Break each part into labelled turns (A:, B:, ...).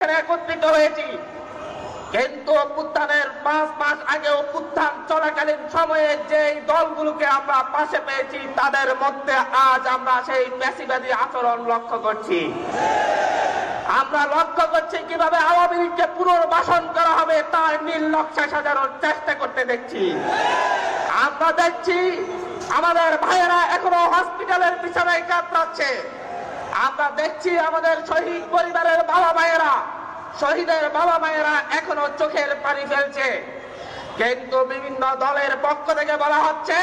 A: একত্রিত হয়েছি, কিন্তু অভ্যুত্থানের 5 মাস আগে অভ্যুত্থান চলাকালীন সময়ে যে দলগুলোকে আমরা পাশে পেয়েছি তাদের মধ্যে আজ আমরা সেই ফ্যাসিবাদী আচরণ লক্ষ্য করছি। আমরা লক্ষ্য করছি কিভাবে আওয়ামী লীগকে পুনর্বাসন করা হবে তার নীল নকশা সাজানোর চেষ্টা করতে দেখছি। আমরা দেখছি আমাদের ভাইয়েরা এখনো হসপিটালের বিছানায় কাতরাচ্ছে। আমরা দেখছি আমাদের শহীদ পরিবারের বাবা মায়েরা, শহীদের বাবা মায়েরা এখনো চোখের পানি ফেলছে, কিন্তু বিভিন্ন দলের পক্ষ থেকে বলা হচ্ছে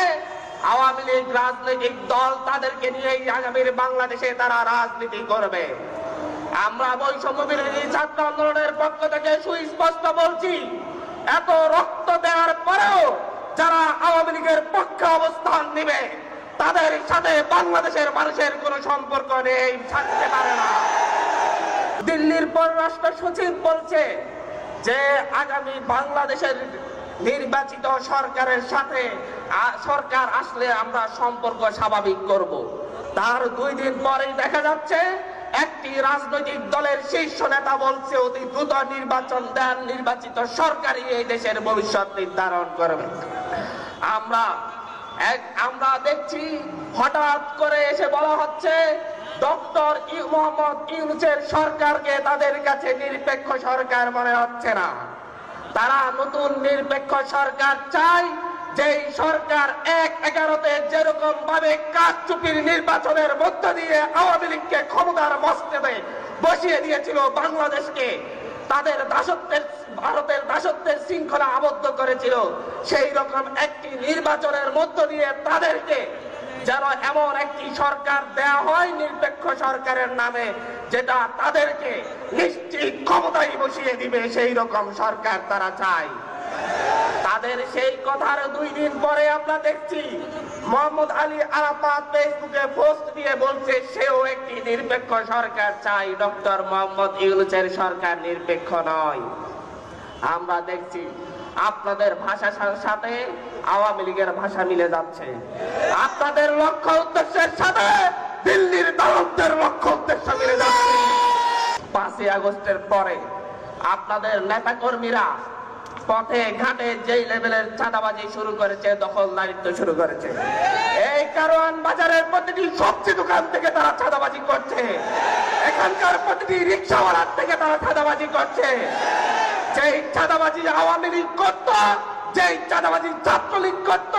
A: আওয়ামী লীগ রাজনৈতিক দল, তাদেরকে নিয়েই আগামীর বাংলাদেশে তারা রাজনীতি করবে। আমরা বৈষম্য বিরোধী ছাত্র আন্দোলনের পক্ষ থেকে সুস্পষ্ট বলছি, এত রক্ত দেওয়ার পরেও যারা আওয়ামী লীগের পক্ষে অবস্থান নেবে তাদের সাথে বাংলাদেশের মানুষের কোনো সম্পর্ক নেই, থাকতে পারে না। দিল্লির পররাষ্ট্র সচিব বলছে যে আগামী বাংলাদেশের নির্বাচিত সরকারের সাথে সরকার আসলে আমরা সম্পর্ক স্বাভাবিক করব। তার 2 দিন পরেই দেখা যাচ্ছে একটি রাজনৈতিক দলের শীর্ষ নেতা বলছে অতি দ্রুত নির্বাচন দেন, নির্বাচিত সরকারই এই দেশের ভবিষ্যৎ নির্ধারণ করবে। আমরা দেখছি হঠাৎ করে এসে বলা হচ্ছে ডক্টর মোহাম্মদ ইউনূসের সরকারকে তাদের কাছে নিরপেক্ষ সরকার মনে হচ্ছে না। তারা নতুন নিরপেক্ষ সরকার চায়, যেই সরকার 1/11-তে যেরকম ভাবে কারচুপির নির্বাচনের মধ্য দিয়ে আওয়ামী লীগকে ক্ষমতার মস্তদে বসিয়ে দিয়েছিল, বাংলাদেশকে তাদের দাসত্বের, ভারতের দাসত্বের শৃঙ্খলা আবদ্ধ করেছিল, সেই রকম একটি নির্বাচনের মধ্য দিয়ে তাদেরকে যেন এমন একটি সরকার দেয়া হয় নিরপেক্ষ সরকারের নামে, যেটা তাদেরকে নিশ্চিত ক্ষমতায় বসিয়ে দিবে, সেই রকম সরকার তারা চায়। তাদের সেই কথার 2 দিন পরে আমরা দেখছি মোহাম্মদ আলী আরাফাত ফেসবুকে পোস্ট দিয়ে বলছে সেও একটি নিরপেক্ষ সরকার চাই, ডক্টর মোহাম্মদ ইউনূসের সরকার নিরপেক্ষ নয়। আমরা দেখছি আপনাদের ভাষার সাথে আওয়ামী লীগের ভাষা মিলে যাচ্ছে, আপনাদের লক্ষ্য উদ্দেশ্যের সাথে দিল্লির দালালদের লক্ষ্য উদ্দেশ্য মিলে যাচ্ছে। 5ই আগস্টের পরে আপনাদের নেতা কর্মীরা পথে ঘাটে যেই লেভেলের চাঁদাবাজি শুরু করেছে, দখলদারিত্ব শুরু করেছে, এই কারওয়ান বাজারের প্রতিটি সবজি দোকান থেকে তারা চাঁদাবাজি করছে, এখানকার প্রতিটি রিক্সাওয়ালার থেকে তারা চাঁদাবাজি করছে। যেই চাঁদাবাজি আওয়ামী লীগ করত, যেই চাঁদাবাজি ছাত্রলীগ করত,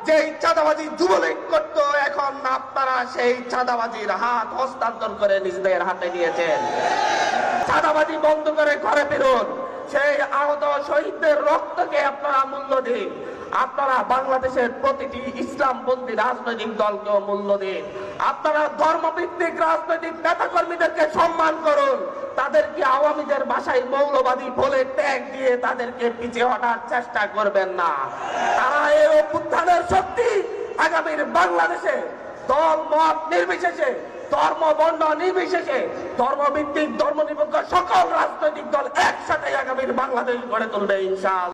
A: যেই চাঁদাবাজি যুবলীগ করত, এখন আপনারা সেই চাঁদাবাজির হাত হস্তান্তর করে নিজেদের হাতে নিয়েছেন। চাঁদাবাজি বন্ধ করে ঘরে ফিরুন, সেই আহত শহীদদের রক্তকে আপনারা মূল্য দিন, আপনারা বাংলাদেশের প্রতিটি ইসলামপন্থী রাজনৈতিক দলকে মূল্য দিন, আপনারা ধর্মভিত্তিক রাজনৈতিক নেতা কর্মীদেরকে সম্মান করুন, তাদেরকে আওয়ামীদের ভাষায় মৌলবাদী বলে ট্যাগ দিয়ে তাদেরকে পিছিয়ে হটার চেষ্টা করবেন না। তারা এই অভ্যুত্থানের শক্তি আগামীর বাংলাদেশে দল মত নির্বিশেষে, ধর্ম বর্ণ নির্বিশেষে, ধর্মভিত্তিক ধর্মনিরপেক্ষ সকল রাজনৈতিক দল একসাথে আগামীর বাংলাদেশ গড়ে তুলবে ইনশাআল্লাহ।